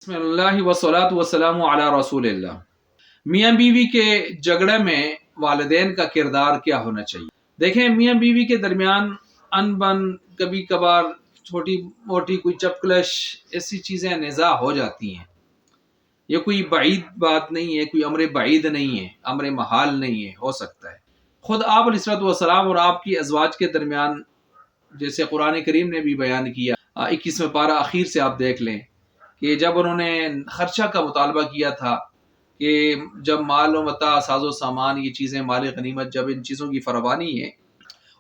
بسم اللہ वस्सलातु वस्सलामु अला रसूलिल्लाह। मियाँ बीवी के झगड़े में वालिदैन का किरदार क्या होना चाहिए। देखें, मियाँ बीवी के दरमियान अनबन, कभी कभार छोटी मोटी कोई चपकलश, ऐसी चीज़ें निज़ा हो जाती हैं। ये कोई बाईद बात नहीं है, कोई अमर बाईद नहीं है, अमर महाल नहीं है, हो सकता है। खुद आप अलैहिस्सलातु वस्सलाम और आपकी अज़वाज के दरमियान, जैसे कुरान करीम ने भी बयान किया, 21वें पारा आखिर से आप देख लें कि जब उन्होंने खर्चा का मुतालबा किया था कि जब माल व मता, साजो सामान, ये चीज़ें माल गनीमत, जब इन चीज़ों की फरवानी है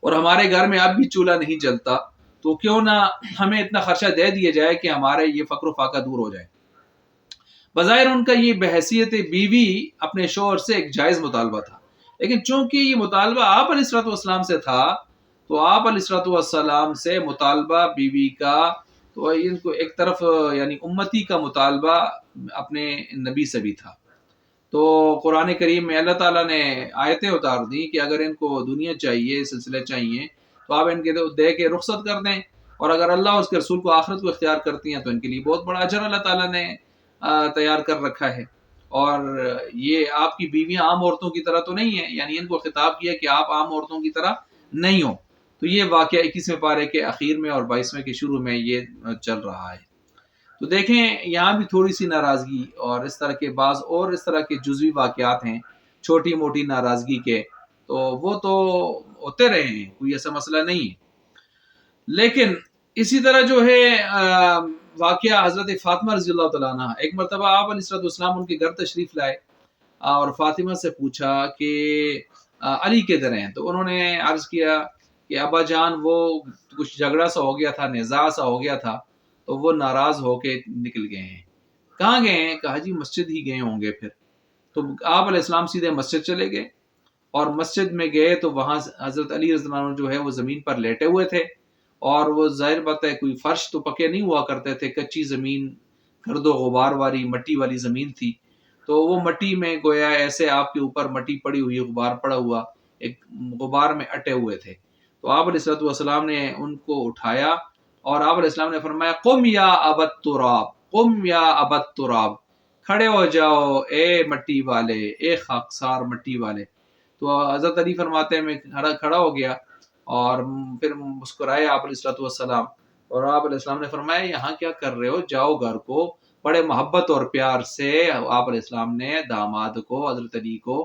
और हमारे घर में अब भी चूल्हा नहीं जलता, तो क्यों ना हमें इतना खर्चा दे दिया जाए कि हमारे ये फ़क्र फाका दूर हो जाए। बज़ाहिर उनका ये बहैसियत बीवी अपने शोहर से एक जायज़ मुतालबा था, लेकिन चूँकि ये मुतालबा आप अलैहिस्सलातु वस्सलाम से था, तो आप अलैहिस्सलातु वस्सलाम से मुतालबा बीवी का, तो इनको एक तरफ यानी उम्मती का मुतालबा अपने नबी से भी था। तो कुरान करीम में अल्लाह ताला ने आयतें उतार दी कि अगर इनको दुनिया चाहिए, सिलसिले चाहिए, तो आप इनके दे के रुखसत कर दें, और अगर अल्लाह और उसके रसूल को आखिरत को इख्तियार करती हैं तो इनके लिए बहुत बड़ा अजर अल्लाह ताला ने तैयार कर रखा है। और ये आपकी बीवियां आम औरतों की तरह तो नहीं है, यानी इनको खिताब किया कि आप आम औरतों की तरह नहीं हो। तो ये वाक़या 21वें पारे के आखिर में और 22वें के शुरू में ये चल रहा है। तो देखें, यहाँ भी थोड़ी सी नाराज़गी और इस तरह के बाज़ और इस तरह के जुज़वी वाक़यात हैं, छोटी मोटी नाराज़गी के, तो वो तो होते रहे हैं, कोई ऐसा मसला नहीं है। लेकिन इसी तरह जो है वाक़या हज़रत फ़ातिमा रज़ियल्लाहु तआला अन्हा, एक मरतबा आप अलैहिस्सलाम उनके घर तशरीफ़ लाए और फ़ातिमा से पूछा कि अली किधर हैं। तो उन्होंने अर्ज़ किया कि अब्बा जान, वो कुछ झगड़ा सा हो गया था, निज़ा सा हो गया था, तो वो नाराज़ होके निकल गए हैं। कहाँ गए हैं? कहा जी मस्जिद ही गए होंगे फिर। तो आप अलैहिस्सलाम सीधे मस्जिद चले गए, और मस्जिद में गए तो वहाँ हज़रत अली रज़ियल्लाहु अन्हु जो है वो ज़मीन पर लेटे हुए थे, और वो ज़ाहिर बात है कोई फ़र्श तो पक्के नहीं हुआ करते थे, कच्ची ज़मीन, गर्दो गुबार वाली, मट्टी वाली ज़मीन थी। तो वो मट्टी में गोया ऐसे आपके ऊपर मट्टी पड़ी हुई, गुबार पड़ा हुआ, एक गुबार में अटे हुए थे। तो आप अलैहिस्सलातु वस्सलाम ने उनको उठाया और आप अलैहिस्सलाम ने फरमाया, कुम या अबत तुराब, कुम या अबत तुराब, खड़े हो जाओ ए मट्टी वाले, ए खाकसार मट्टी वाले। तो हज़रत अली फरमाते हैं मैं खड़ा हो गया और फिर मुस्कुराए आप अलैहिस्सलातु वस्सलाम, और आप अलैहिस्सलाम ने फरमाया, यहाँ क्या कर रहे हो, जाओ घर को। बड़े मोहब्बत और प्यार से आप अलैहिस्सलाम ने दामाद को, हज़रत अली को,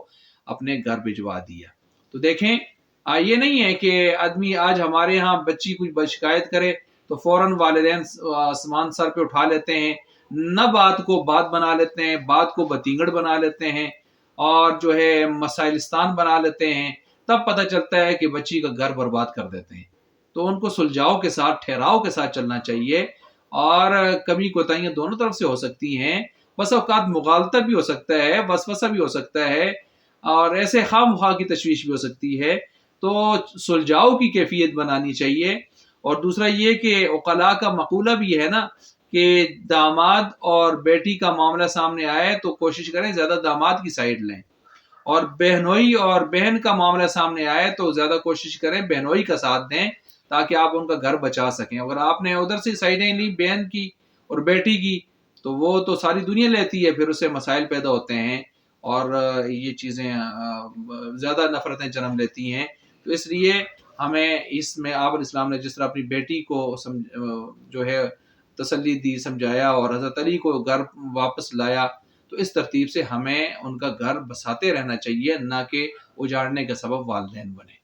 अपने घर भिजवा दिया। तो देखें, ये नहीं है कि आदमी आज हमारे यहाँ बच्ची कोई शिकायत करे तो फौरन वालिदैन आसमान सर पे उठा लेते हैं, न बात को बात बना लेते हैं, बात को बतींगड़ बना लेते हैं, और जो है मसाइलिस्तान बना लेते हैं। तब पता चलता है कि बच्ची का घर बर्बाद कर देते हैं। तो उनको सुलझाव के साथ, ठहराव के साथ चलना चाहिए, और कमी कोताहियां दोनों तरफ से हो सकती हैं। बस औकात मुगालता भी हो सकता है, वसवसा भी हो सकता है, और ऐसे खामख्वाह की तशवीश भी हो सकती है। तो सुलझाव की कैफियत बनानी चाहिए। और दूसरा ये कि उक़ला का मक़ूला भी है ना कि दामाद और बेटी का मामला सामने आए तो कोशिश करें ज़्यादा दामाद की साइड लें, और बहनोई और बहन का मामला सामने आए तो ज़्यादा कोशिश करें बहनोई का साथ दें, ताकि आप उनका घर बचा सकें। अगर आपने उधर से साइडें ली बहन की और बेटी की, तो वो तो सारी दुनिया लेती है, फिर उससे मसाइल पैदा होते हैं, और ये चीज़ें ज़्यादा नफ़रतें जन्म लेती हैं। तो इसलिए हमें इसमें आप इस्लाम ने जिस तरह अपनी बेटी को जो है तसल्ली दी, समझाया, और हज़रत अली को घर वापस लाया, तो इस तरतीब से हमें उनका घर बसाते रहना चाहिए, ना कि उजाड़ने का सबब वालिदैन बने।